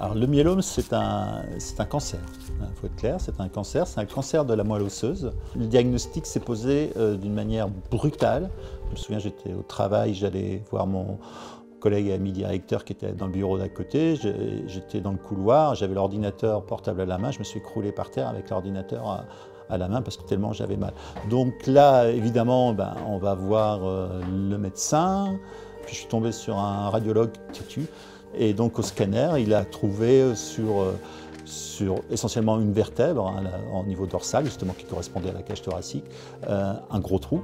Alors le myélome, c'est un cancer, il faut être clair, c'est un cancer de la moelle osseuse. Le diagnostic s'est posé d'une manière brutale. Je me souviens, j'étais au travail, j'allais voir mon collègue et ami directeur qui était dans le bureau d'à côté, j'étais dans le couloir, j'avais l'ordinateur portable à la main, je me suis écroulé par terre avec l'ordinateur à la main parce que tellement j'avais mal. Donc là, évidemment, on va voir le médecin, puis je suis tombé sur un radiologue têtu. Et donc au scanner, il a trouvé sur essentiellement une vertèbre, au niveau dorsal, justement qui correspondait à la cage thoracique, un gros trou.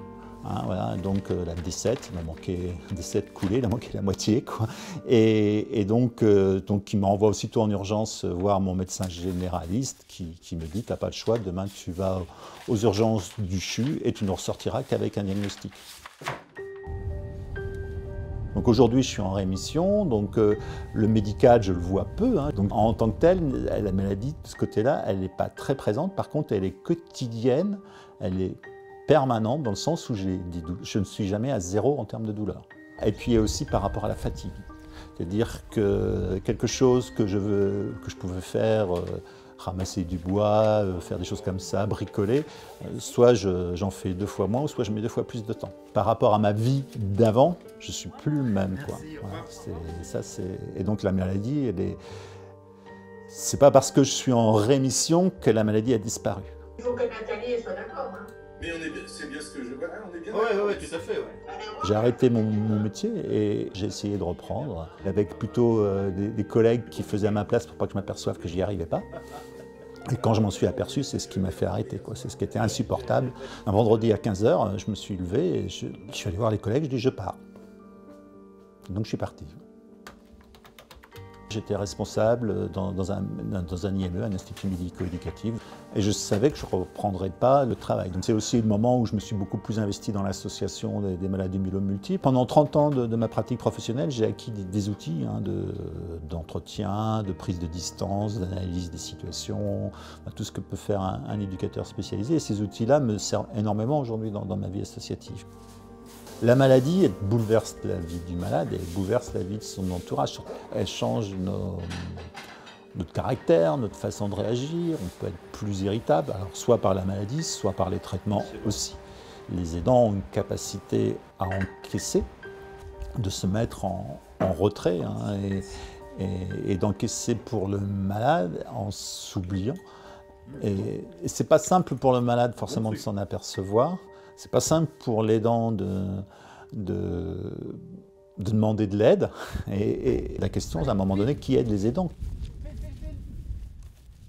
Voilà, donc la D7, il m'a manqué D7 coulé, il a manqué la moitié, quoi. Et donc il m'envoie aussitôt en urgence voir mon médecin généraliste qui me dit: t'as pas le choix, demain tu vas aux urgences du CHU et tu ne ressortiras qu'avec un diagnostic. Donc aujourd'hui, je suis en rémission, donc le médical, je le vois peu. Donc en tant que telle, la maladie, de ce côté-là, elle n'est pas très présente. Par contre, elle est quotidienne, elle est permanente dans le sens où je ne suis jamais à zéro en termes de douleur. Et puis aussi par rapport à la fatigue. C'est-à-dire que quelque chose que je pouvais faire, ramasser du bois, faire des choses comme ça, bricoler, soit j'en fais 2 fois moins, ou soit je mets 2 fois plus de temps. Par rapport à ma vie d'avant, je ne suis plus le même, quoi. Voilà, et donc la maladie, c'est pas parce que je suis en rémission que la maladie a disparu. Il faut que Nathalie soit d'accord. Mais c'est bien ce que je... Voilà, on est bien. Ouais, tout à fait, ouais. J'ai arrêté mon métier et j'ai essayé de reprendre avec plutôt des collègues qui faisaient à ma place pour pas que je m'aperçoive que j'y arrivais pas. Et quand je m'en suis aperçu, c'est ce qui m'a fait arrêter, quoi. C'est ce qui était insupportable. Un vendredi à 15 h, je me suis levé et je suis allé voir les collègues, je dis: je pars. Donc je suis parti. J'étais responsable dans un IME, un institut médico-éducatif, et je savais que je ne reprendrais pas le travail. Donc c'est aussi le moment où je me suis beaucoup plus investi dans l'association des malades du myélome multiple. Pendant 30 ans de ma pratique professionnelle, j'ai acquis des outils d'entretien, de prise de distance, d'analyse des situations, tout ce que peut faire un éducateur spécialisé. Et ces outils-là me servent énormément aujourd'hui dans ma vie associative. La maladie, elle bouleverse la vie du malade et elle bouleverse la vie de son entourage. Elle change notre caractère, notre façon de réagir. On peut être plus irritable, alors soit par la maladie, soit par les traitements aussi. Les aidants ont une capacité à encaisser, de se mettre en retrait et d'encaisser pour le malade en s'oubliant. Et c'est pas simple pour le malade forcément de s'en apercevoir. C'est pas simple pour l'aidant de demander de l'aide. Et la question, c'est à un moment donné, qui aide les aidants?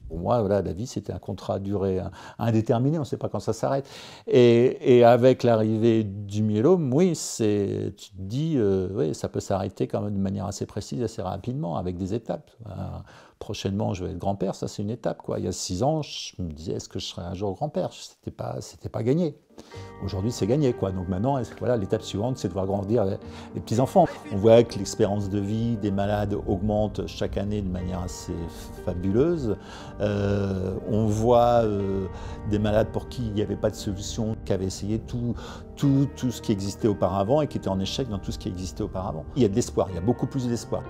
Pour moi, voilà, la vie, c'était un contrat à durée indéterminée, on ne sait pas quand ça s'arrête. Et avec l'arrivée du myélome, oui, tu te dis, oui, ça peut s'arrêter quand même de manière assez précise, assez rapidement, avec des étapes. Prochainement, je vais être grand-père, ça c'est une étape, quoi. Il y a 6 ans, je me disais, est-ce que je serai un jour grand-père? C'était pas gagné. Aujourd'hui, c'est gagné, quoi. Donc maintenant, voilà, l'étape suivante, c'est de voir grandir les petits-enfants. On voit que l'expérience de vie des malades augmente chaque année de manière assez fabuleuse. On voit des malades pour qui il n'y avait pas de solution, qui avaient essayé tout ce qui existait auparavant et qui étaient en échec dans tout ce qui existait auparavant. Il y a de l'espoir, il y a beaucoup plus d'espoir.